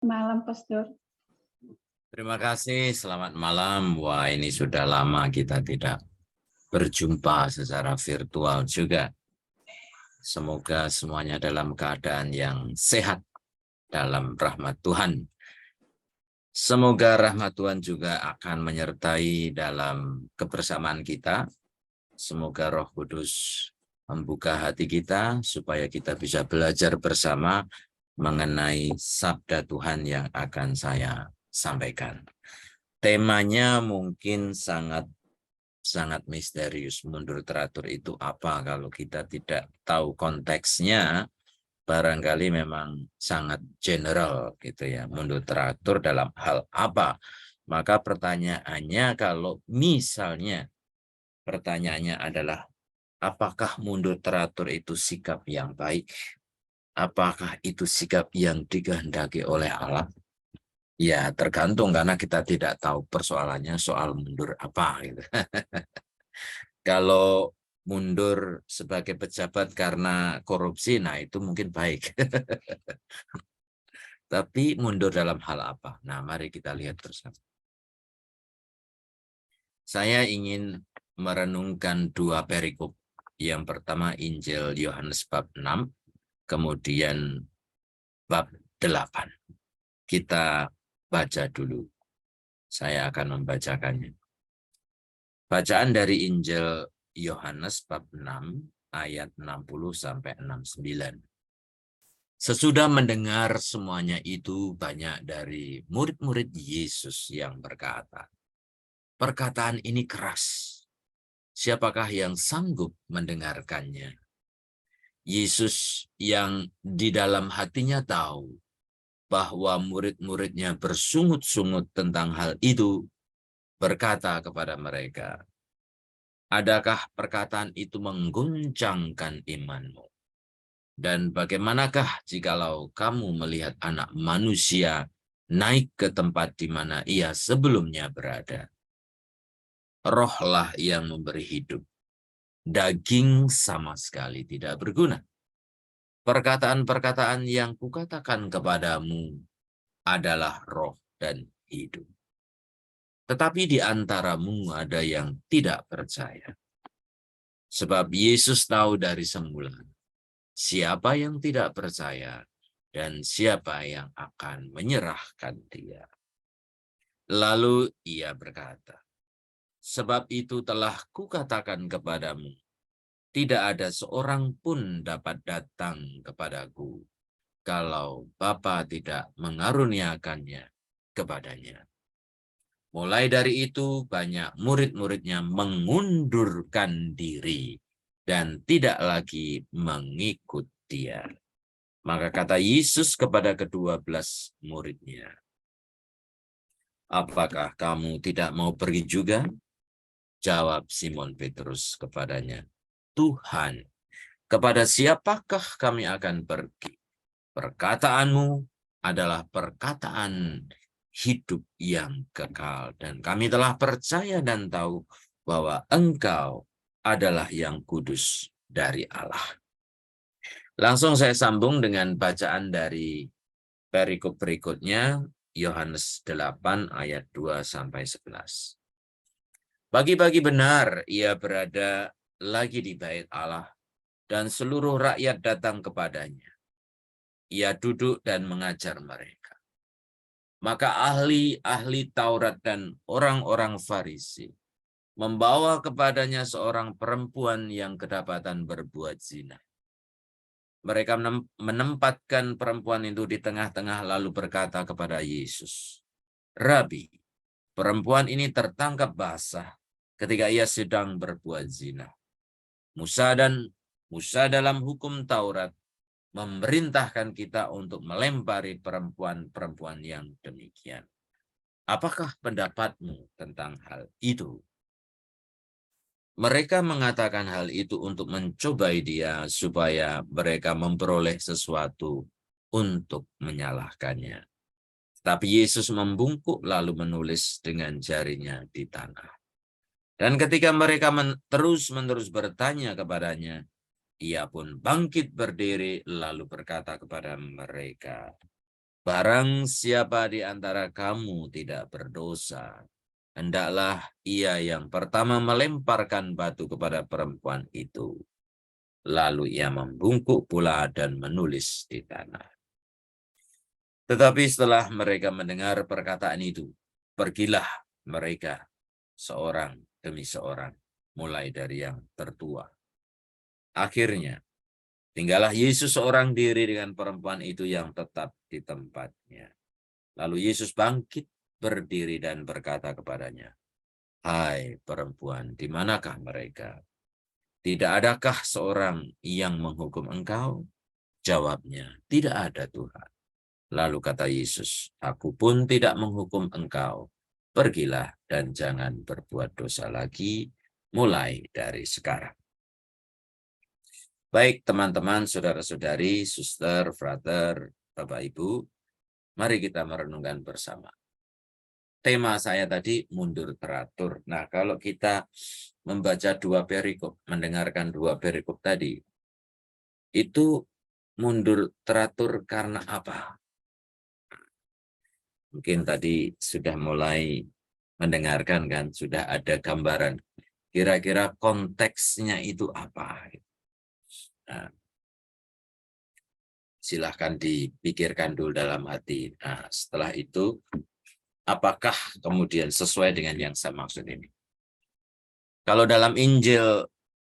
malam, Pastor. Terima kasih, selamat malam. Wah, ini sudah lama kita tidak berjumpa secara virtual juga. Semoga semuanya dalam keadaan yang sehat dalam rahmat Tuhan. Semoga rahmat Tuhan juga akan menyertai dalam kebersamaan kita. Semoga Roh Kudus membuka hati kita supaya kita bisa belajar bersama mengenai sabda Tuhan yang akan saya sampaikan. Temanya mungkin sangat misterius. Mundur teratur itu apa? Kalau kita tidak tahu konteksnya, barangkali memang sangat general gitu ya. Mundur teratur dalam hal apa? Maka pertanyaannya kalau misalnya pertanyaannya adalah apakah mundur teratur itu sikap yang baik? Apakah itu sikap yang dikehendaki oleh Allah? Ya, tergantung karena kita tidak tahu persoalannya soal mundur apa gitu. Kalau mundur sebagai pejabat karena korupsi, nah itu mungkin baik. Tapi mundur dalam hal apa? Nah, mari kita lihat bersama. Saya ingin merenungkan dua perikop. Yang pertama Injil Yohanes bab 6, kemudian bab 8. Kita baca dulu. Saya akan membacakannya. Bacaan dari Injil Yohanes bab 6 ayat 60 sampai 69. Sesudah mendengar semuanya itu, banyak dari murid-murid Yesus yang berkata, "Perkataan ini keras. Siapakah yang sanggup mendengarkannya?" Yesus yang di dalam hatinya tahu bahwa murid-muridnya bersungut-sungut tentang hal itu, berkata kepada mereka, "Adakah perkataan itu mengguncangkan imanmu? Dan bagaimanakah jikalau kamu melihat Anak Manusia naik ke tempat di mana ia sebelumnya berada? Rohlah yang memberi hidup. Daging sama sekali tidak berguna. Perkataan-perkataan yang kukatakan kepadamu adalah roh dan hidup. Tetapi di antaramu ada yang tidak percaya. Sebab Yesus tahu dari semula siapa yang tidak percaya dan siapa yang akan menyerahkan dia. Lalu ia berkata, "Sebab itu telah kukatakan kepadamu, tidak ada seorang pun dapat datang kepadaku kalau Bapa tidak mengaruniakannya kepadanya." Mulai dari itu banyak murid-muridnya mengundurkan diri dan tidak lagi mengikut dia. Maka kata Yesus kepada ke-12 muridnya, "Apakah kamu tidak mau pergi juga?" Jawab Simon Petrus kepadanya, "Tuhan, kepada siapakah kami akan pergi? Perkataanmu adalah perkataan hidup yang kekal. Dan kami telah percaya dan tahu bahwa Engkau adalah yang kudus dari Allah." Langsung saya sambung dengan bacaan dari perikop berikutnya, Yohanes 8 ayat 2-11. Pagi-pagi benar ia berada lagi di bait Allah, dan seluruh rakyat datang kepadanya. Ia duduk dan mengajar mereka. Maka ahli-ahli Taurat dan orang-orang Farisi membawa kepadanya seorang perempuan yang kedapatan berbuat zina. Mereka menempatkan perempuan itu di tengah-tengah lalu berkata kepada Yesus, "Rabi, perempuan ini tertangkap basah ketika ia sedang berbuat zina. Musa dalam hukum Taurat memerintahkan kita untuk melempari perempuan-perempuan yang demikian. Apakah pendapatmu tentang hal itu?" Mereka mengatakan hal itu untuk mencobai dia supaya mereka memperoleh sesuatu untuk menyalahkannya. Tapi Yesus membungkuk lalu menulis dengan jarinya di tanah. Dan ketika mereka terus-menerus bertanya kepadanya, ia pun bangkit berdiri lalu berkata kepada mereka, barang siapa di antara kamu tidak berdosa, hendaklah ia yang pertama melemparkan batu kepada perempuan itu. Lalu ia membungkuk pula dan menulis di tanah. Tetapi setelah mereka mendengar perkataan itu, pergilah mereka seorang demi seorang, mulai dari yang tertua. Akhirnya, tinggallah Yesus seorang diri dengan perempuan itu yang tetap di tempatnya. Lalu Yesus bangkit, berdiri dan berkata kepadanya, "Hai perempuan, di manakah mereka? Tidak adakah seorang yang menghukum engkau?" Jawabnya, "Tidak ada, Tuhan." Lalu kata Yesus, "Aku pun tidak menghukum engkau. Pergilah dan jangan berbuat dosa lagi, mulai dari sekarang." Baik teman-teman, saudara-saudari, suster, brother, Bapak Ibu, mari kita merenungkan bersama. Tema saya tadi mundur teratur. Nah, kalau kita membaca dua perikop, mendengarkan dua perikop tadi, itu mundur teratur karena apa? Mungkin tadi sudah mulai mendengarkan kan, sudah ada gambaran. Kira-kira konteksnya itu apa? Nah, silahkan dipikirkan dulu dalam hati. Nah, setelah itu, apakah kemudian sesuai dengan yang saya maksud ini? Kalau dalam Injil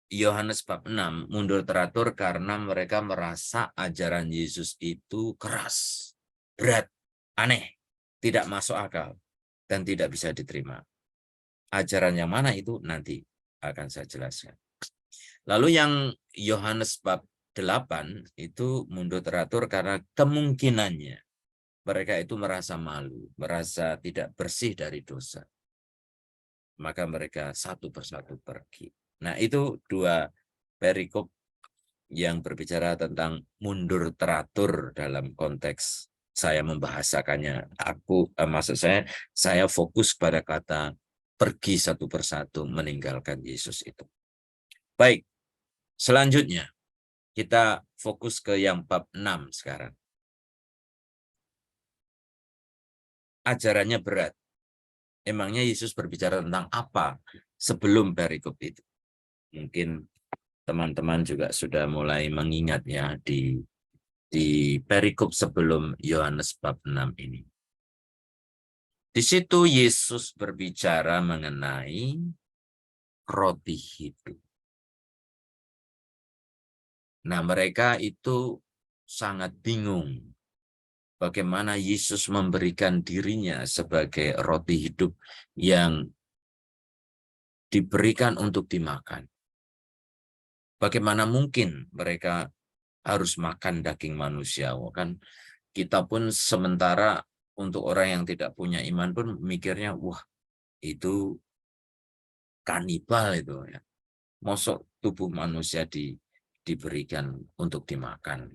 Yohanes bab 6, mundur teratur karena mereka merasa ajaran Yesus itu keras, berat, aneh, tidak masuk akal, dan tidak bisa diterima. Ajaran yang mana itu nanti akan saya jelaskan. Lalu yang Yohanes bab 8 itu mundur teratur karena kemungkinannya mereka itu merasa malu, merasa tidak bersih dari dosa. Maka mereka satu persatu pergi. Nah, itu dua perikop yang berbicara tentang mundur teratur dalam konteks saya membahasakannya. Maksud saya fokus pada kata pergi satu persatu meninggalkan Yesus itu. Baik, selanjutnya kita fokus ke yang bab 6 sekarang. Ajarannya berat. Emangnya Yesus berbicara tentang apa sebelum perikop itu? Mungkin teman-teman juga sudah mulai mengingat ya di perikop sebelum Yohanes bab 6 ini. Di situ Yesus berbicara mengenai roti hidup. Nah, mereka itu sangat bingung bagaimana Yesus memberikan dirinya sebagai roti hidup yang diberikan untuk dimakan. Bagaimana mungkin mereka harus makan daging manusia? Kan kita pun sementara untuk orang yang tidak punya iman pun mikirnya, wah itu kanibal itu ya. Mosok tubuh manusia diberikan untuk dimakan.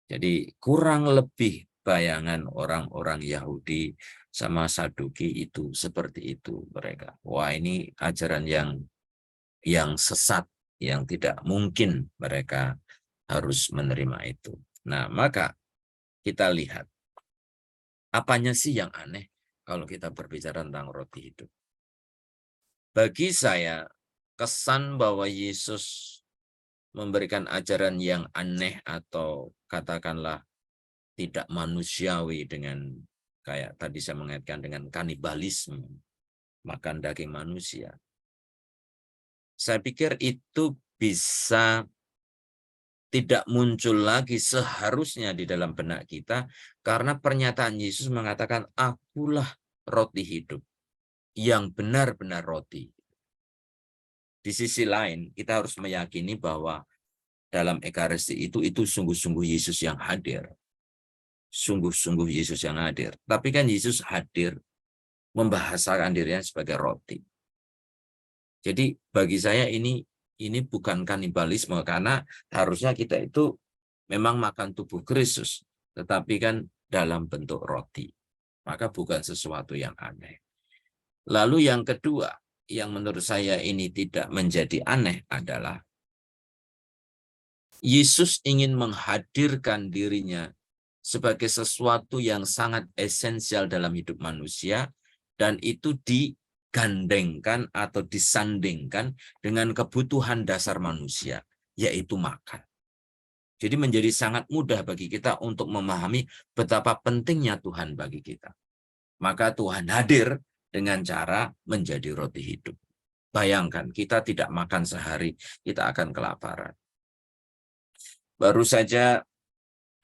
Jadi kurang lebih bayangan orang-orang Yahudi sama Saduki itu seperti itu mereka. Wah, ini ajaran yang sesat, yang tidak mungkin mereka harus menerima itu. Nah, maka kita lihat apanya sih yang aneh kalau kita berbicara tentang roti hidup. Bagi saya, kesan bahwa Yesus memberikan ajaran yang aneh atau katakanlah tidak manusiawi dengan kayak tadi saya mengaitkan dengan kanibalisme, makan daging manusia. Saya pikir itu bisa tidak muncul lagi seharusnya di dalam benak kita karena pernyataan Yesus mengatakan, "Akulah roti hidup yang benar-benar roti." Di sisi lain, kita harus meyakini bahwa dalam Ekaristi itu sungguh-sungguh Yesus yang hadir. Sungguh-sungguh Yesus yang hadir. Tapi kan Yesus hadir membahasakan dirinya sebagai roti. Jadi bagi saya ini bukan kanibalisme karena harusnya kita itu memang makan tubuh Kristus, tetapi kan dalam bentuk roti. Maka bukan sesuatu yang aneh. Lalu yang kedua, yang menurut saya ini tidak menjadi aneh adalah Yesus ingin menghadirkan dirinya sebagai sesuatu yang sangat esensial dalam hidup manusia, dan itu digandengkan atau disandingkan dengan kebutuhan dasar manusia, yaitu makan. Jadi menjadi sangat mudah bagi kita untuk memahami betapa pentingnya Tuhan bagi kita. Maka Tuhan hadir dengan cara menjadi roti hidup. Bayangkan, kita tidak makan sehari, kita akan kelaparan. Baru saja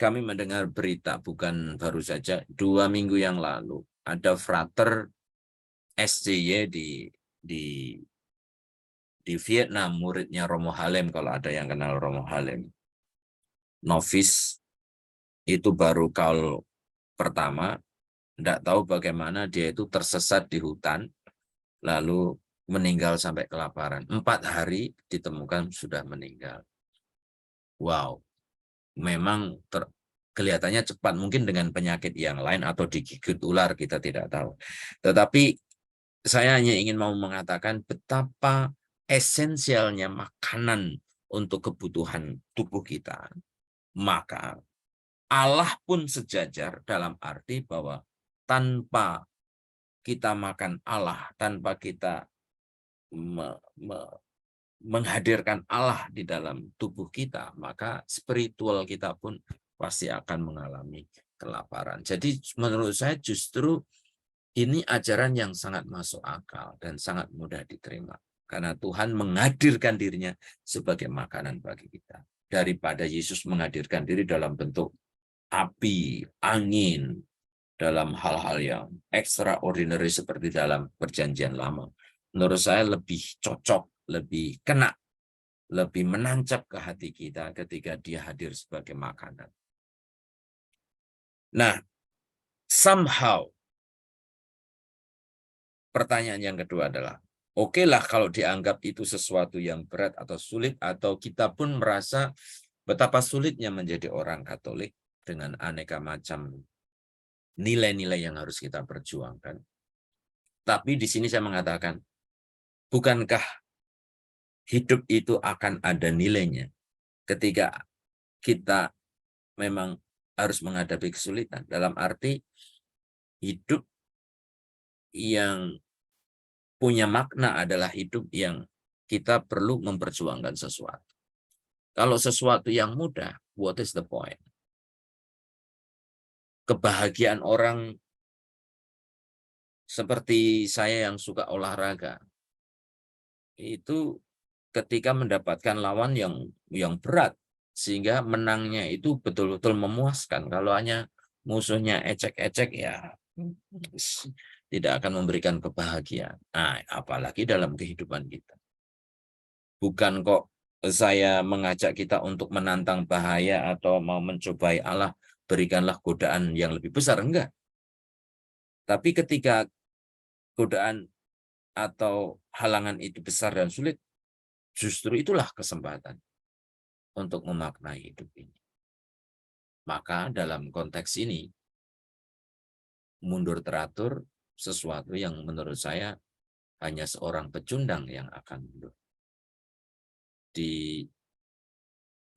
kami mendengar berita, bukan baru saja, 2 minggu yang lalu, ada frater SJY di Vietnam, muridnya Romo Halem, kalau ada yang kenal Romo Halem. Novis, itu baru kaul pertama, tidak tahu bagaimana dia itu tersesat di hutan, lalu meninggal sampai kelaparan. 4 hari ditemukan sudah meninggal. Wow, memang kelihatannya cepat, mungkin dengan penyakit yang lain atau digigit ular, kita tidak tahu. Tetapi saya hanya ingin mau mengatakan betapa esensialnya makanan untuk kebutuhan tubuh kita. Maka Allah pun sejajar dalam arti bahwa tanpa kita makan Allah, tanpa kita menghadirkan Allah di dalam tubuh kita, maka spiritual kita pun pasti akan mengalami kelaparan. Jadi menurut saya justru ini ajaran yang sangat masuk akal dan sangat mudah diterima. Karena Tuhan menghadirkan dirinya sebagai makanan bagi kita. Daripada Yesus menghadirkan diri dalam bentuk api, angin, dalam hal-hal yang extraordinary seperti dalam Perjanjian Lama. Menurut saya lebih cocok, lebih kena, lebih menancap ke hati kita ketika dia hadir sebagai makanan. Nah, somehow, pertanyaan yang kedua adalah, oke lah kalau dianggap itu sesuatu yang berat atau sulit, atau kita pun merasa betapa sulitnya menjadi orang Katolik dengan aneka macam nilai-nilai yang harus kita perjuangkan. Tapi di sini saya mengatakan, bukankah hidup itu akan ada nilainya ketika kita memang harus menghadapi kesulitan? Dalam arti hidup yang punya makna adalah hidup yang kita perlu memperjuangkan sesuatu. Kalau sesuatu yang mudah, what is the point? Kebahagiaan orang seperti saya yang suka olahraga, itu ketika mendapatkan lawan yang berat, sehingga menangnya itu betul-betul memuaskan. Kalau hanya musuhnya ecek-ecek, ya tidak akan memberikan kebahagiaan. Nah, apalagi dalam kehidupan kita. Bukan kok saya mengajak kita untuk menantang bahaya atau mau mencobai Allah, berikanlah godaan yang lebih besar, enggak. Tapi ketika godaan atau halangan itu besar dan sulit, justru itulah kesempatan untuk memaknai hidup ini. Maka dalam konteks ini, mundur teratur sesuatu yang menurut saya hanya seorang pecundang yang akan mundur. Di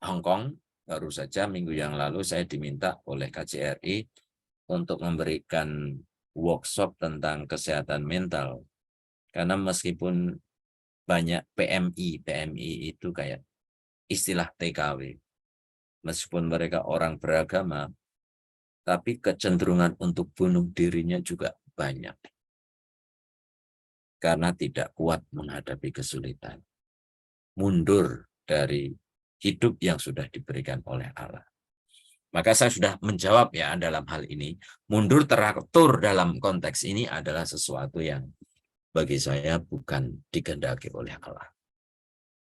Hong Kong, baru saja minggu yang lalu saya diminta oleh KJRI untuk memberikan workshop tentang kesehatan mental. Karena meskipun banyak PMI itu kayak istilah TKW. Meskipun mereka orang beragama, tapi kecenderungan untuk bunuh dirinya juga banyak. Karena tidak kuat menghadapi kesulitan. Mundur dari hidup yang sudah diberikan oleh Allah. Maka saya sudah menjawab ya dalam hal ini. Mundur teratur dalam konteks ini adalah sesuatu yang bagi saya bukan dikehendaki oleh Allah.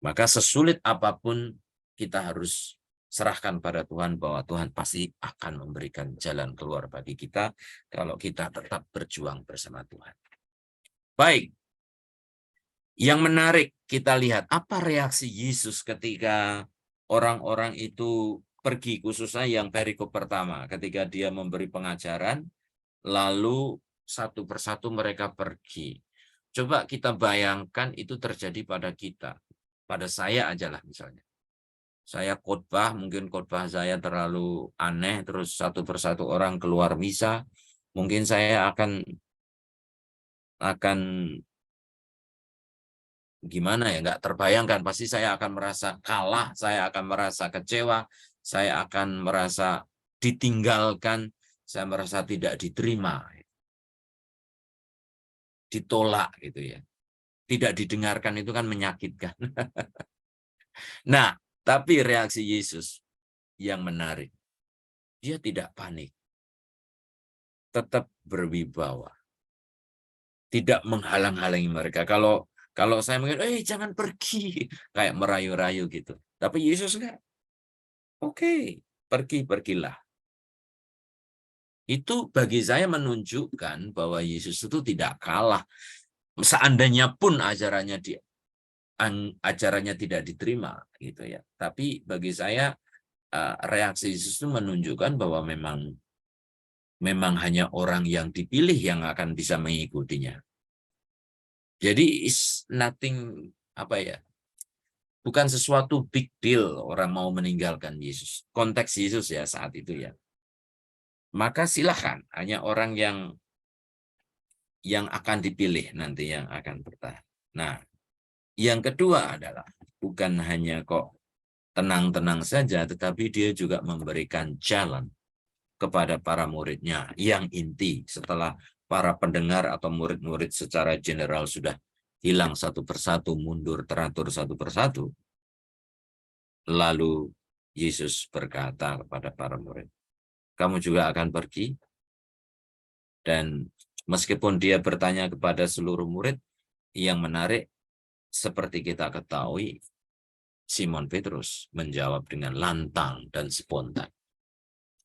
Maka sesulit apapun kita harus serahkan pada Tuhan bahwa Tuhan pasti akan memberikan jalan keluar bagi kita kalau kita tetap berjuang bersama Tuhan. Baik, yang menarik kita lihat apa reaksi Yesus ketika orang-orang itu pergi, khususnya yang perikop pertama, ketika dia memberi pengajaran, lalu satu persatu mereka pergi. Coba kita bayangkan itu terjadi pada kita, pada saya aja lah misalnya. Saya khotbah, mungkin khotbah saya terlalu aneh, terus satu persatu orang keluar misa, mungkin saya akan gimana ya, nggak terbayangkan, pasti saya akan merasa kalah, saya akan merasa kecewa, saya akan merasa ditinggalkan, saya merasa tidak diterima, ditolak gitu ya. Tidak didengarkan itu kan menyakitkan. Nah, tapi reaksi Yesus yang menarik. Dia tidak panik. Tetap berwibawa. Tidak menghalang-halangi mereka. Kalau saya mungkin, jangan pergi. Kayak merayu-rayu gitu. Tapi Yesus enggak. Oke, pergilah. Itu bagi saya menunjukkan bahwa Yesus itu tidak kalah. Seandainya pun ajarannya tidak diterima gitu ya. Tapi bagi saya reaksi Yesus itu menunjukkan bahwa memang hanya orang yang dipilih yang akan bisa mengikutinya. Jadi is nothing, apa ya, bukan sesuatu big deal orang mau meninggalkan Yesus. Konteks Yesus ya saat itu ya. Maka silahkan, hanya orang yang akan dipilih nanti yang akan bertahan. Nah, yang kedua adalah bukan hanya kok tenang-tenang saja, tetapi dia juga memberikan challenge kepada para muridnya yang inti setelah para pendengar atau murid-murid secara general sudah hilang satu persatu, mundur teratur satu persatu. Lalu Yesus berkata kepada para murid, kamu juga akan pergi? Dan meskipun dia bertanya kepada seluruh murid, yang menarik seperti kita ketahui, Simon Petrus menjawab dengan lantang dan spontan.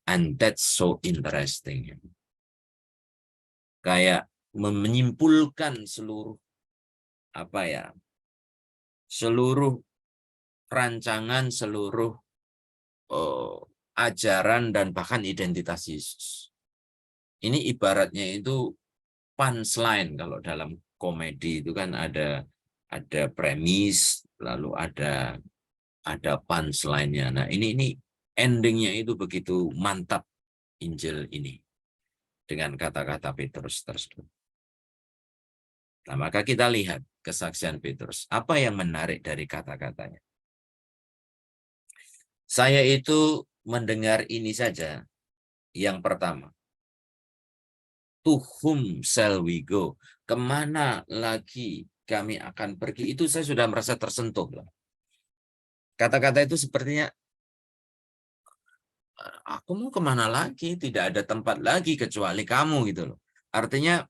And that's so interesting. Kayak menyimpulkan seluruh seluruh rancangan, seluruh ajaran dan bahkan identitas Yesus. Ini ibaratnya itu punchline. Kalau dalam komedi itu kan ada premis, lalu ada punchline-nya. Nah, ini endingnya itu begitu mantap Injil ini dengan kata-kata Petrus tersebut. Nah, maka kita lihat kesaksian Petrus. Apa yang menarik dari kata-katanya? Saya itu mendengar ini saja. Yang pertama, to whom shall we go? Kemana lagi kami akan pergi? Itu saya sudah merasa tersentuh. Kata-kata itu sepertinya, aku mau kemana lagi? Tidak ada tempat lagi kecuali kamu gitu loh. Artinya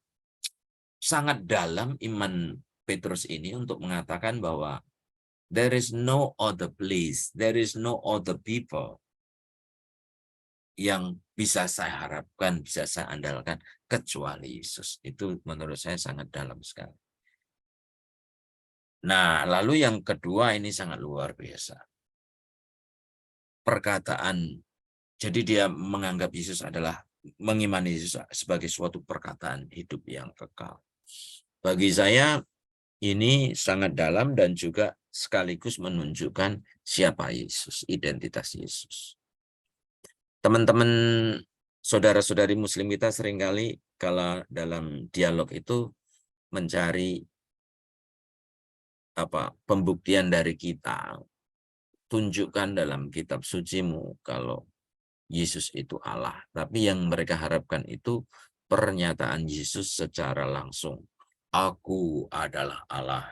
sangat dalam iman Petrus ini untuk mengatakan bahwa there is no other place, there is no other people yang bisa saya harapkan, bisa saya andalkan kecuali Yesus. Itu menurut saya sangat dalam sekali. Nah, lalu yang kedua ini sangat luar biasa. Perkataan, jadi dia menganggap Yesus adalah, mengimani Yesus sebagai suatu perkataan hidup yang kekal. Bagi saya ini sangat dalam dan juga sekaligus menunjukkan siapa Yesus, identitas Yesus. Teman-teman, saudara-saudari muslim kita seringkali kalau dalam dialog itu mencari pembuktian dari kita. Tunjukkan dalam kitab sucimu kalau Yesus itu Allah. Tapi yang mereka harapkan itu pernyataan Yesus secara langsung. Aku adalah Allah.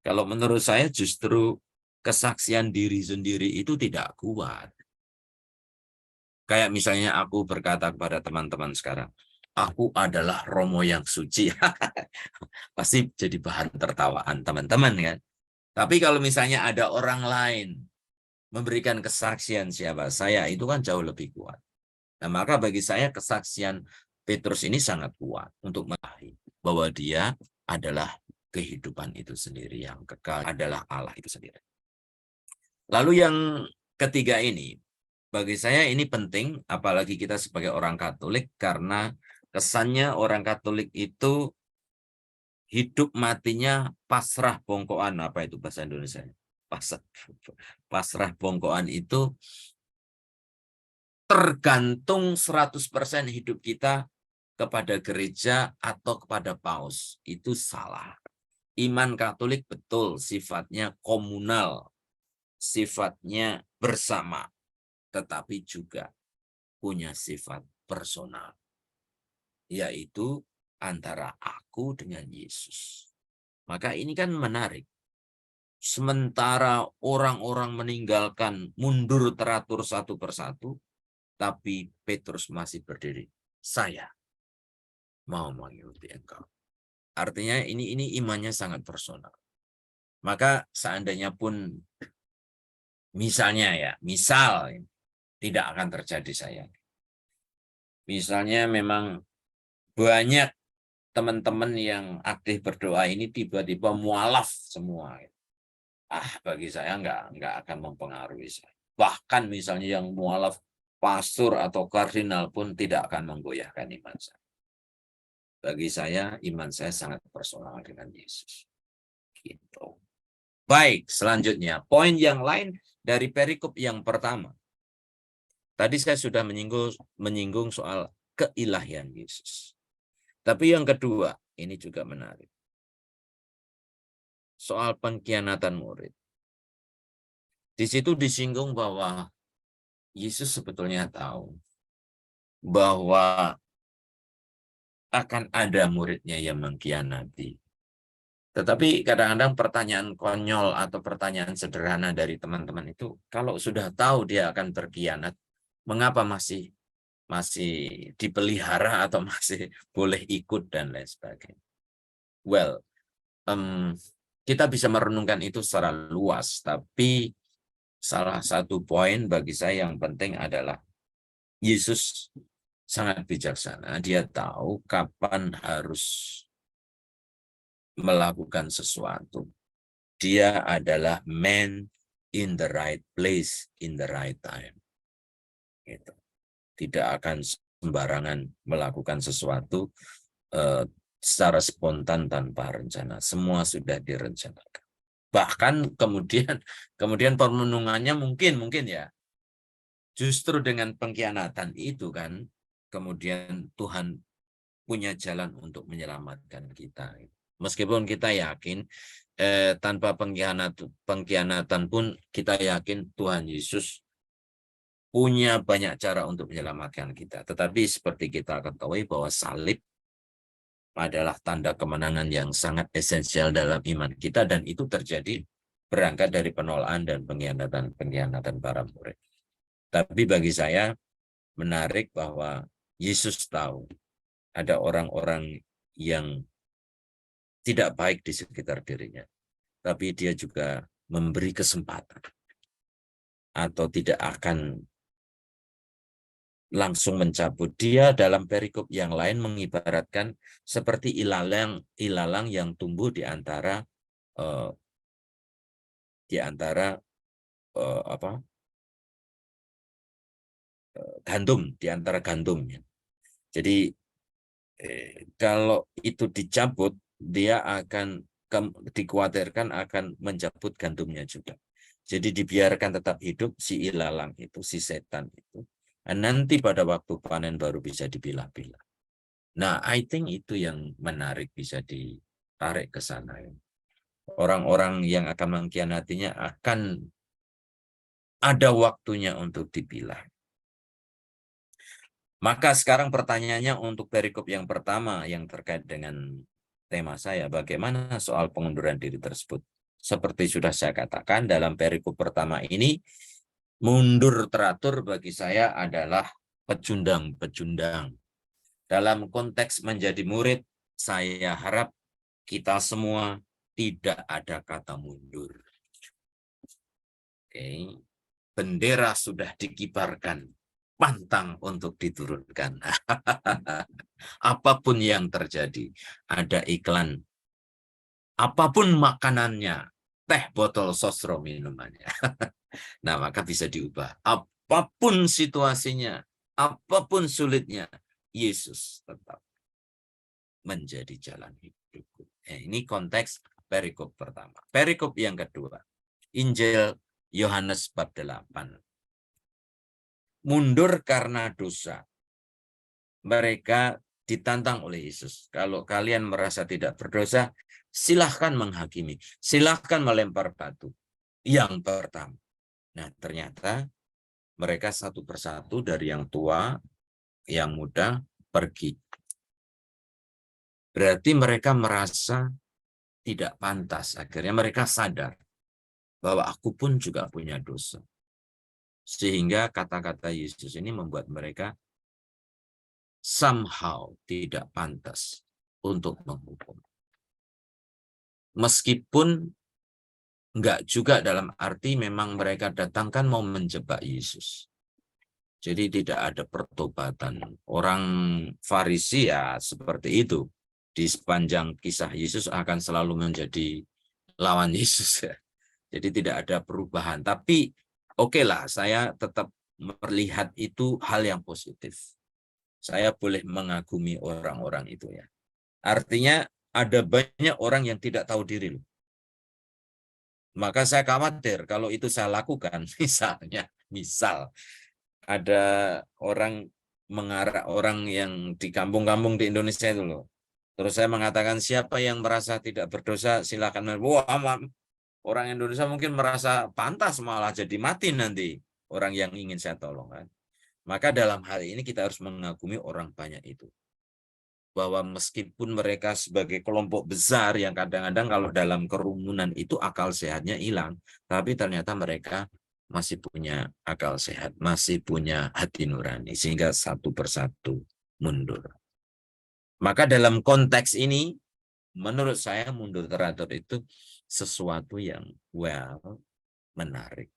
Kalau menurut saya justru kesaksian diri sendiri itu tidak kuat. Kayak misalnya aku berkata kepada teman-teman sekarang, aku adalah Romo yang suci. Pasti jadi bahan tertawaan teman-teman kan. Tapi kalau misalnya ada orang lain memberikan kesaksian siapa saya, itu kan jauh lebih kuat. Nah, maka bagi saya kesaksian Petrus ini sangat kuat untuk mengetahui bahwa dia adalah kehidupan itu sendiri, yang kekal adalah Allah itu sendiri. Lalu yang ketiga ini, bagi saya ini penting, apalagi kita sebagai orang Katolik, karena kesannya orang Katolik itu hidup matinya pasrah bongkoan, apa itu bahasa Indonesia? pasrah bongkoan itu tergantung 100% hidup kita kepada gereja atau kepada paus. Itu salah. Iman Katolik betul sifatnya komunal, sifatnya bersama, tetapi juga punya sifat personal, yaitu antara aku dengan Yesus. Maka ini kan menarik. Sementara orang-orang meninggalkan, mundur teratur satu persatu, tapi Petrus masih berdiri. Saya mau mengikuti engkau. Artinya ini imannya sangat personal. Maka seandainya pun misalnya ya, misal tidak akan terjadi saya. Misalnya memang banyak teman-teman yang aktif berdoa ini tiba-tiba mualaf semua. Bagi saya nggak akan mempengaruhi saya. Bahkan misalnya yang mualaf pastor atau kardinal pun tidak akan menggoyahkan iman saya. Bagi saya, iman saya sangat personal dengan Yesus. Gitu. Baik, selanjutnya. Poin yang lain dari perikop yang pertama. Tadi saya sudah menyinggung soal keilahian Yesus. Tapi yang kedua, ini juga menarik. Soal pengkhianatan murid. Di situ disinggung bahwa Yesus sebetulnya tahu bahwa akan ada muridnya yang mengkhianati. Tetapi kadang-kadang pertanyaan konyol atau pertanyaan sederhana dari teman-teman itu, kalau sudah tahu dia akan berkhianat, mengapa masih dipelihara atau masih boleh ikut dan lain sebagainya. Well, kita bisa merenungkan itu secara luas, tapi salah satu poin bagi saya yang penting adalah Yesus sangat bijaksana. Dia tahu kapan harus melakukan sesuatu. Dia adalah man in the right place in the right time. Gitu. Tidak akan sembarangan melakukan sesuatu secara spontan tanpa rencana. Semua sudah direncanakan. Bahkan kemudian perenungannya mungkin ya. Justru dengan pengkhianatan itu kan kemudian Tuhan punya jalan untuk menyelamatkan kita. Meskipun kita yakin tanpa pengkhianatan pun kita yakin Tuhan Yesus punya banyak cara untuk menyelamatkan kita. Tetapi seperti kita ketahui bahwa salib adalah tanda kemenangan yang sangat esensial dalam iman kita, dan itu terjadi berangkat dari penolakan dan pengkhianatan para murid. Tapi bagi saya menarik bahwa Yesus tahu ada orang-orang yang tidak baik di sekitar dirinya, tapi dia juga memberi kesempatan atau tidak akan langsung mencabut. Dia dalam perikop yang lain mengibaratkan seperti ilalang yang tumbuh di antara gandum, di antara gandumnya. Jadi kalau itu dicabut, dia akan dikhawatirkan akan mencabut gandumnya juga. Jadi dibiarkan tetap hidup si ilalang itu, si setan itu. Nanti pada waktu panen baru bisa dipilah-pilah. Nah, I think itu yang menarik, bisa ditarik ke sana. Orang-orang yang akan mengkhianatinya akan ada waktunya untuk dipilah. Maka sekarang pertanyaannya untuk perikop yang pertama yang terkait dengan tema saya, bagaimana soal pengunduran diri tersebut? Seperti sudah saya katakan, dalam perikop pertama ini, mundur teratur bagi saya adalah pecundang-pecundang. Dalam konteks menjadi murid, saya harap kita semua tidak ada kata mundur. Oke. Bendera sudah dikibarkan, pantang untuk diturunkan. Apapun yang terjadi, ada iklan, apapun makanannya, teh botol sosro minumannya. Nah, maka bisa diubah. Apapun situasinya, apapun sulitnya, Yesus tetap menjadi jalan hidupku. Ini konteks perikop pertama. Perikop yang kedua. Injil Yohanes bab 8. Mundur karena dosa. Mereka ditantang oleh Yesus. Kalau kalian merasa tidak berdosa, silahkan menghakimi. Silahkan melempar batu. Yang pertama. Nah, ternyata mereka satu persatu dari yang tua, yang muda, pergi. Berarti mereka merasa tidak pantas. Akhirnya mereka sadar bahwa aku pun juga punya dosa. Sehingga kata-kata Yesus ini membuat mereka somehow tidak pantas untuk menghukum. Meskipun enggak juga dalam arti memang mereka datangkan mau menjebak Yesus. Jadi tidak ada pertobatan. Orang Farisi ya seperti itu. Di sepanjang kisah Yesus akan selalu menjadi lawan Yesus. Jadi tidak ada perubahan. Tapi oke lah, saya tetap melihat itu hal yang positif. Saya boleh mengagumi orang-orang itu ya. Artinya ada banyak orang yang tidak tahu diri. Maka saya khawatir kalau itu saya lakukan, misal ada orang mengarah orang yang di kampung-kampung di Indonesia itu loh. Terus saya mengatakan siapa yang merasa tidak berdosa silakan. Wah, orang Indonesia mungkin merasa pantas malah jadi mati nanti orang yang ingin saya tolong kan. Maka dalam hal ini kita harus mengagumi orang banyak itu. Bahwa meskipun mereka sebagai kelompok besar yang kadang-kadang kalau dalam kerumunan itu akal sehatnya hilang, tapi ternyata mereka masih punya akal sehat, masih punya hati nurani, sehingga satu persatu mundur. Maka dalam konteks ini, menurut saya mundur teratur itu sesuatu yang menarik.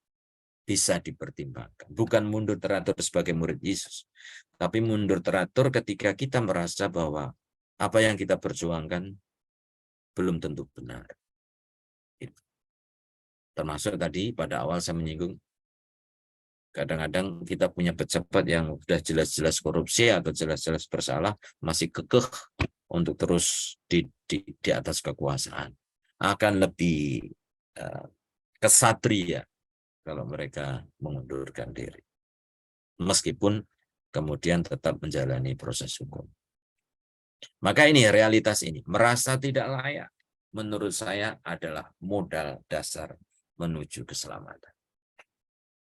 Bisa dipertimbangkan. Bukan mundur teratur sebagai murid Yesus, tapi mundur teratur ketika kita merasa bahwa apa yang kita perjuangkan belum tentu benar. Termasuk tadi pada awal saya menyinggung, kadang-kadang kita punya pejabat yang sudah jelas-jelas korupsi atau jelas-jelas bersalah, masih kekeh untuk terus di atas kekuasaan. Akan lebih kesatria kalau mereka mengundurkan diri. Meskipun kemudian tetap menjalani proses hukum. Maka ini realitas ini, merasa tidak layak, menurut saya adalah modal dasar menuju keselamatan.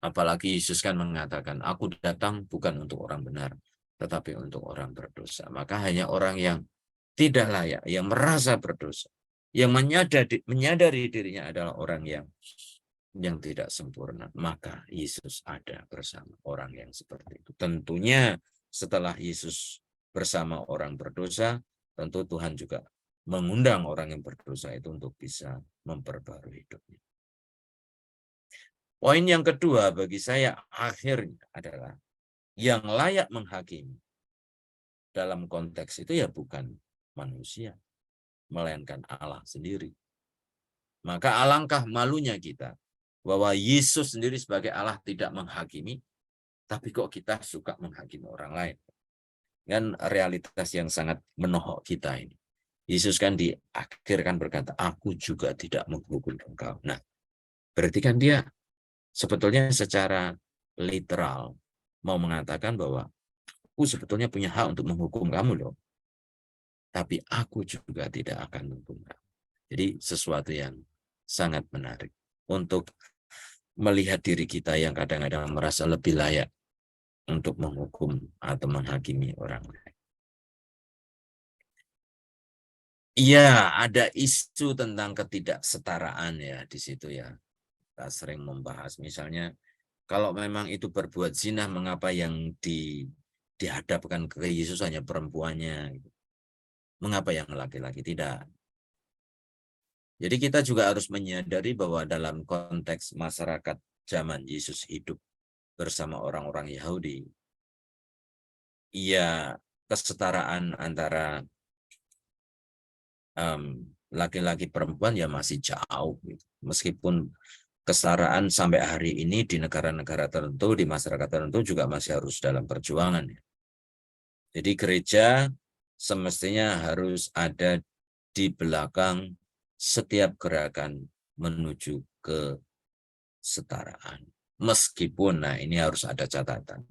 Apalagi Yesus kan mengatakan, aku datang bukan untuk orang benar, tetapi untuk orang berdosa. Maka hanya orang yang tidak layak, yang merasa berdosa, yang menyadari dirinya adalah orang yang tidak sempurna, maka Yesus ada bersama orang yang seperti itu. Tentunya setelah Yesus bersama orang berdosa, tentu Tuhan juga mengundang orang yang berdosa itu untuk bisa memperbarui hidupnya. Poin yang kedua bagi saya akhirnya adalah yang layak menghakimi dalam konteks itu ya bukan manusia, melainkan Allah sendiri. Maka alangkah malunya kita bahwa Yesus sendiri sebagai Allah tidak menghakimi, tapi kok kita suka menghakimi orang lain. Kan realitas yang sangat menohok kita ini. Yesus kan di akhir kan berkata, aku juga tidak menghukum engkau. Nah, berarti kan dia sebetulnya secara literal mau mengatakan bahwa aku sebetulnya punya hak untuk menghukum kamu loh. Tapi aku juga tidak akan menghukum kamu. Jadi sesuatu yang sangat menarik untuk melihat diri kita yang kadang-kadang merasa lebih layak untuk menghukum atau menghakimi orang lain. Iya, ada isu tentang ketidaksetaraan ya di situ ya. Kita sering membahas misalnya kalau memang itu berbuat zina, mengapa yang dihadapkan ke Yesus hanya perempuannya? Mengapa yang laki-laki tidak? Jadi kita juga harus menyadari bahwa dalam konteks masyarakat zaman Yesus hidup bersama orang-orang Yahudi, ya kesetaraan antara laki-laki perempuan ya masih jauh. Meskipun kesetaraan sampai hari ini di negara-negara tertentu, di masyarakat tertentu juga masih harus dalam perjuangan. Jadi gereja semestinya harus ada di belakang setiap gerakan menuju ke kesetaraan. Meskipun, nah ini harus ada catatan.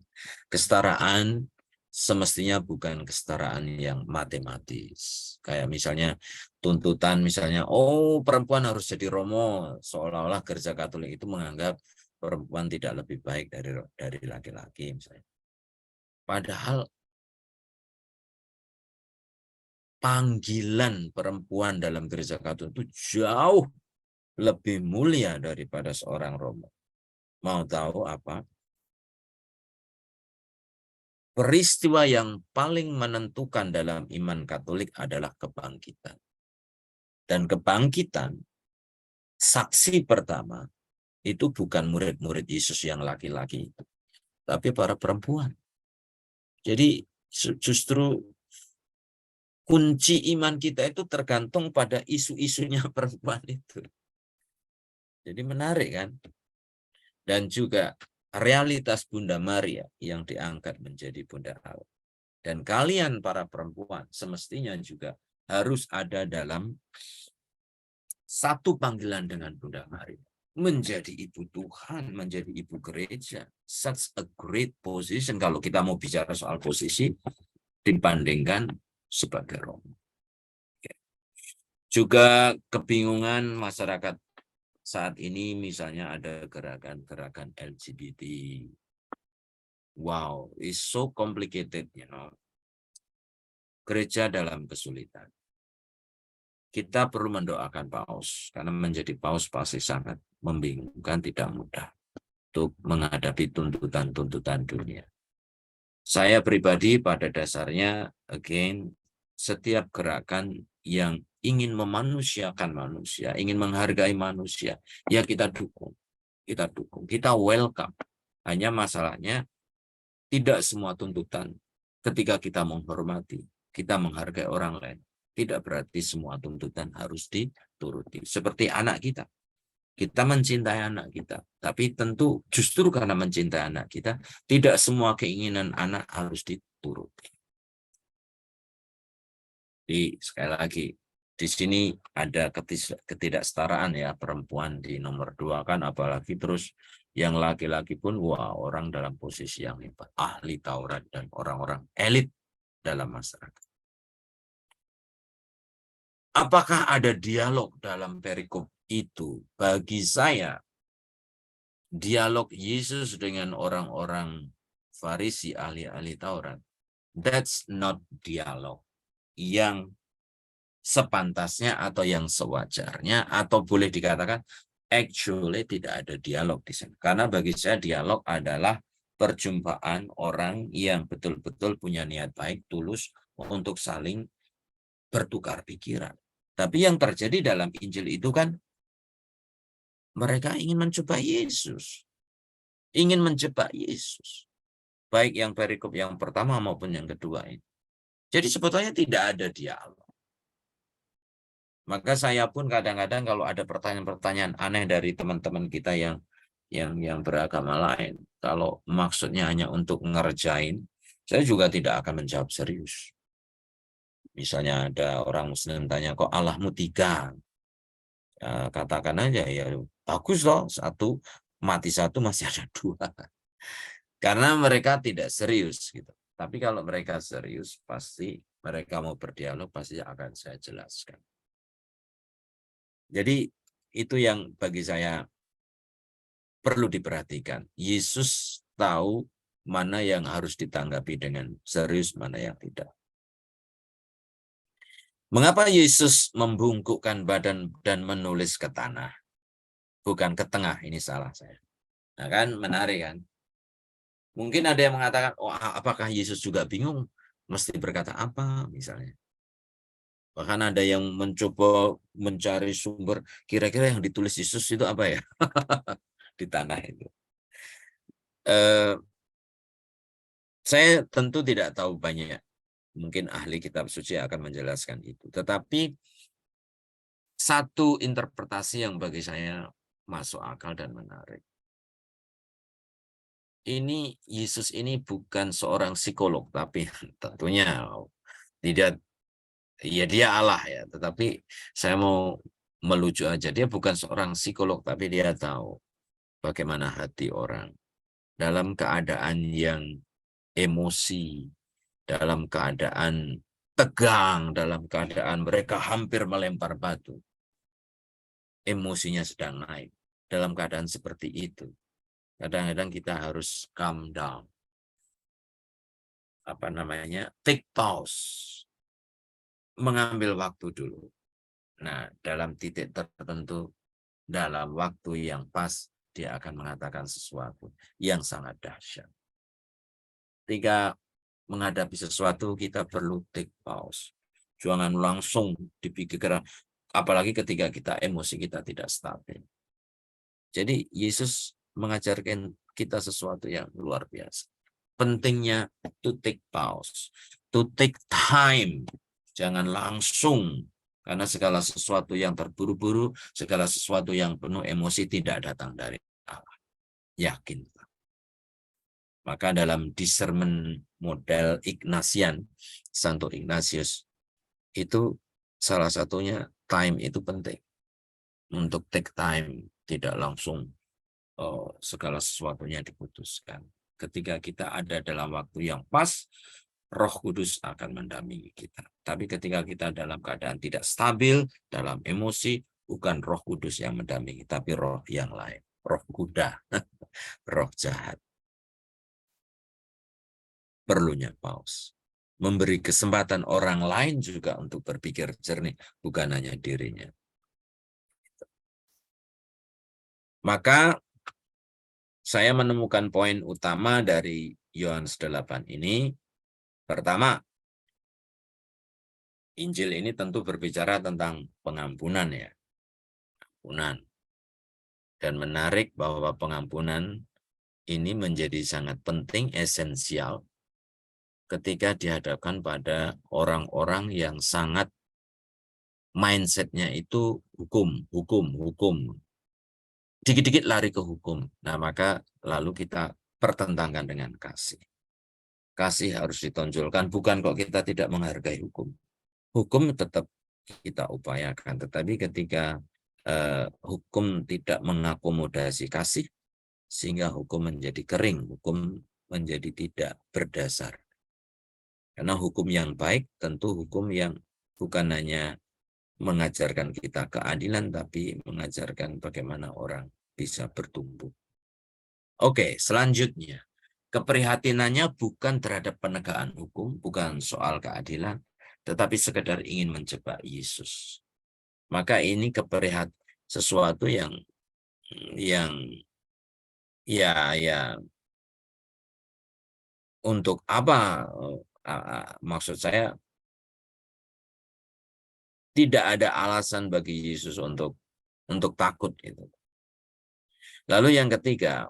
Kesetaraan semestinya bukan kesetaraan yang matematis. Kayak misalnya tuntutan misalnya, oh perempuan harus jadi Romo, seolah-olah Gereja Katolik itu menganggap perempuan tidak lebih baik dari laki-laki misalnya. Padahal panggilan perempuan dalam Gereja Katolik itu jauh lebih mulia daripada seorang Romo. Mau tahu apa? Peristiwa yang paling menentukan dalam iman Katolik adalah kebangkitan. Dan kebangkitan, saksi pertama, itu bukan murid-murid Yesus yang laki-laki, tapi para perempuan. Jadi justru kunci iman kita itu tergantung pada isu-isunya perempuan itu. Jadi menarik kan? Dan juga realitas Bunda Maria yang diangkat menjadi Bunda Allah. Dan kalian para perempuan semestinya juga harus ada dalam satu panggilan dengan Bunda Maria. Menjadi ibu Tuhan, menjadi ibu gereja. Such a great position kalau kita mau bicara soal posisi dibandingkan sebagai Romo. Juga kebingungan masyarakat saat ini misalnya ada gerakan-gerakan LGBT. Wow, it's so complicated, you know. Gereja dalam kesulitan. Kita perlu mendoakan paus, karena menjadi paus pasti sangat membingungkan, tidak mudah untuk menghadapi tuntutan-tuntutan dunia. Saya pribadi pada dasarnya, again, setiap gerakan yang ingin memanusiakan manusia, ingin menghargai manusia, ya kita dukung. Kita dukung, kita welcome. Hanya masalahnya, tidak semua tuntutan ketika kita menghormati, kita menghargai orang lain. Tidak berarti semua tuntutan harus dituruti. Seperti anak kita. Kita mencintai anak kita. Tapi tentu justru karena mencintai anak kita, tidak semua keinginan anak harus dituruti. Jadi sekali lagi, di sini ada ketidaksetaraan ya, perempuan di nomor 2 kan, apalagi terus yang laki-laki pun, wah orang dalam posisi yang hebat, ahli Taurat dan orang-orang elit dalam masyarakat. Apakah ada dialog dalam perikop itu? Bagi saya, dialog Yesus dengan orang-orang Farisi, ahli-ahli Taurat, that's not dialog yang sepantasnya atau yang sewajarnya, atau boleh dikatakan actually tidak ada dialog di sana. Karena bagi saya dialog adalah perjumpaan orang yang betul-betul punya niat baik, tulus untuk saling bertukar pikiran. Tapi yang terjadi dalam Injil itu kan mereka ingin mencoba Yesus. Ingin menjebak Yesus. Baik yang perikop yang pertama maupun yang kedua ini. Jadi sebetulnya tidak ada dialog. Maka saya pun kadang-kadang kalau ada pertanyaan-pertanyaan aneh dari teman-teman kita yang beragama lain, kalau maksudnya hanya untuk ngerjain, saya juga tidak akan menjawab serius. Misalnya ada orang Muslim tanya, kok Allahmu 3? Ya, katakan aja ya bagus loh, satu mati satu masih ada 2. Karena mereka tidak serius gitu. Tapi kalau mereka serius, pasti mereka mau berdialog, pasti akan saya jelaskan. Jadi itu yang bagi saya perlu diperhatikan. Yesus tahu mana yang harus ditanggapi dengan serius, mana yang tidak. Mengapa Yesus membungkukkan badan dan menulis ke tanah? Bukan ke tengah, ini salah saya. Nah kan menarik kan? Mungkin ada yang mengatakan, oh apakah Yesus juga bingung? Mesti berkata apa misalnya. Bahkan ada yang mencoba mencari sumber, kira-kira yang ditulis Yesus itu apa ya? Di tanah itu. Saya tentu tidak tahu banyak. Mungkin ahli kitab suci akan menjelaskan itu. Tetapi satu interpretasi yang bagi saya masuk akal dan menarik. Ini Yesus ini bukan seorang psikolog, tapi tentunya tidak, ya dia Allah ya. Tetapi saya mau melucu aja, dia bukan seorang psikolog, tapi dia tahu bagaimana hati orang. Dalam keadaan yang emosi, dalam keadaan tegang, dalam keadaan mereka hampir melempar batu. Emosinya sedang naik. Dalam keadaan seperti itu, kadang-kadang kita harus calm down. Take pause. Mengambil waktu dulu. Nah, dalam titik tertentu, dalam waktu yang pas, dia akan mengatakan sesuatu yang sangat dahsyat. Ketika menghadapi sesuatu, kita perlu take pause. Jangan langsung dipikirkan, apalagi ketika kita emosi kita tidak stabil. Jadi Yesus mengajarkan kita sesuatu yang luar biasa. Pentingnya to take pause, to take time. Jangan langsung, karena segala sesuatu yang terburu-buru, segala sesuatu yang penuh emosi tidak datang dari Allah. Yakin. Maka dalam discernment model Ignatian, Santo Ignatius, itu salah satunya time itu penting. Untuk take time, tidak langsung segala sesuatunya diputuskan. Ketika kita ada dalam waktu yang pas, Roh Kudus akan mendampingi kita. Tapi ketika kita dalam keadaan tidak stabil, dalam emosi, bukan Roh Kudus yang mendampingi, tapi roh yang lain. Roh kuda, roh jahat. Perlunya pause. Memberi kesempatan orang lain juga untuk berpikir jernih, bukan hanya dirinya. Maka saya menemukan poin utama dari Yohanes 8 ini. Pertama, Injil ini tentu berbicara tentang pengampunan ya. Pengampunan. Dan menarik bahwa pengampunan ini menjadi sangat penting, esensial ketika dihadapkan pada orang-orang yang sangat mindsetnya itu hukum. Dikit-dikit lari ke hukum. Nah, maka lalu kita pertentangkan dengan kasih. Kasih harus ditonjolkan, bukan kok kita tidak menghargai hukum. Hukum tetap kita upayakan, tetapi ketika hukum tidak mengakomodasi kasih, sehingga hukum menjadi kering, hukum menjadi tidak berdasar. Karena hukum yang baik tentu hukum yang bukan hanya mengajarkan kita keadilan, tapi mengajarkan bagaimana orang bisa bertumbuh. Oke, selanjutnya. Keprihatinannya bukan terhadap penegakan hukum, bukan soal keadilan, tetapi sekedar ingin menjebak Yesus. Maka ini sesuatu yang ya untuk apa, maksud saya tidak ada alasan bagi Yesus untuk takut itu. Lalu yang ketiga,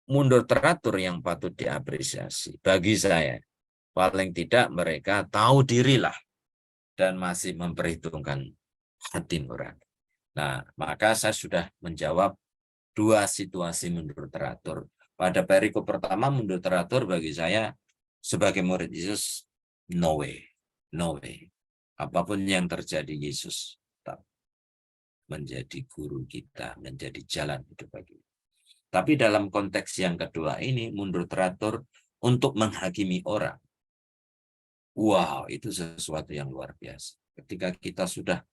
mundur teratur yang patut diapresiasi. Bagi saya, paling tidak mereka tahu dirilah dan masih memperhitungkan hati nurani. Nah, maka saya sudah menjawab dua situasi mundur teratur. Pada perikop pertama, mundur teratur bagi saya sebagai murid Yesus, no way. Apapun yang terjadi, Yesus tetap menjadi guru kita, menjadi jalan hidup bagi kita. Tapi dalam konteks yang kedua ini, mundur teratur untuk menghakimi orang. Wow, itu sesuatu yang luar biasa. Ketika kita sudah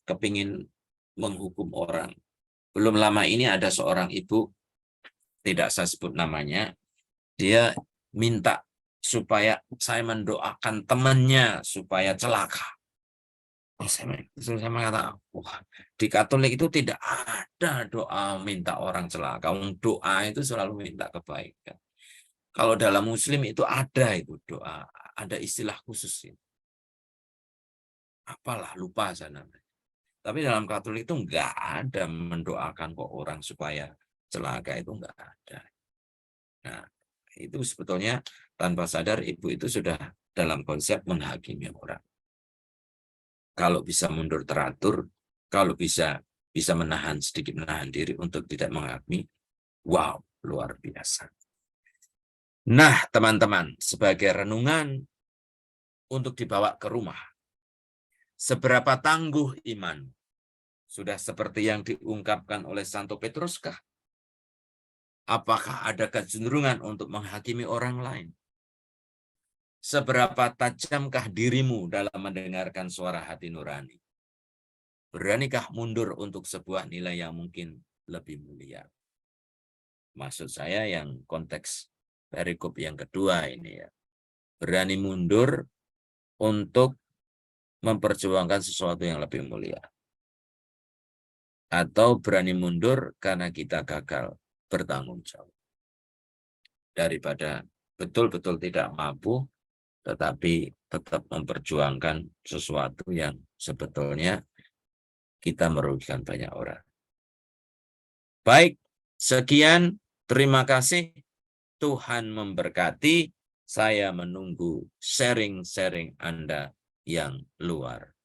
kepingin menghukum orang. Belum lama ini ada seorang ibu, tidak saya sebut namanya, dia minta supaya saya mendoakan temannya supaya celaka. Saya mengatakan, wah, di Katolik itu tidak ada doa minta orang celaka. Doa itu selalu minta kebaikan. Kalau dalam Muslim itu ada itu doa, ada istilah khusus ini. Apalah, lupa saya namanya. Tapi dalam Katolik itu enggak ada mendoakan kok orang supaya celaka, itu enggak ada. Nah, itu sebetulnya tanpa sadar ibu itu sudah dalam konsep menghakimi orang. Kalau bisa mundur teratur, kalau bisa sedikit menahan diri untuk tidak menghakimi, wow, luar biasa. Nah, teman-teman, sebagai renungan untuk dibawa ke rumah, seberapa tangguh iman? Sudah seperti yang diungkapkan oleh Santo Petruskah? Apakah ada kecenderungan untuk menghakimi orang lain? Seberapa tajamkah dirimu dalam mendengarkan suara hati nurani? Beranikah mundur untuk sebuah nilai yang mungkin lebih mulia? Maksud saya yang konteks perikop yang kedua ini ya. Berani mundur untuk memperjuangkan sesuatu yang lebih mulia. Atau berani mundur karena kita gagal bertanggung jawab. Daripada betul-betul tidak mampu, tetapi tetap memperjuangkan sesuatu yang sebetulnya kita merugikan banyak orang. Baik, sekian. Terima kasih. Tuhan memberkati. Saya menunggu sharing-sharing Anda yang luar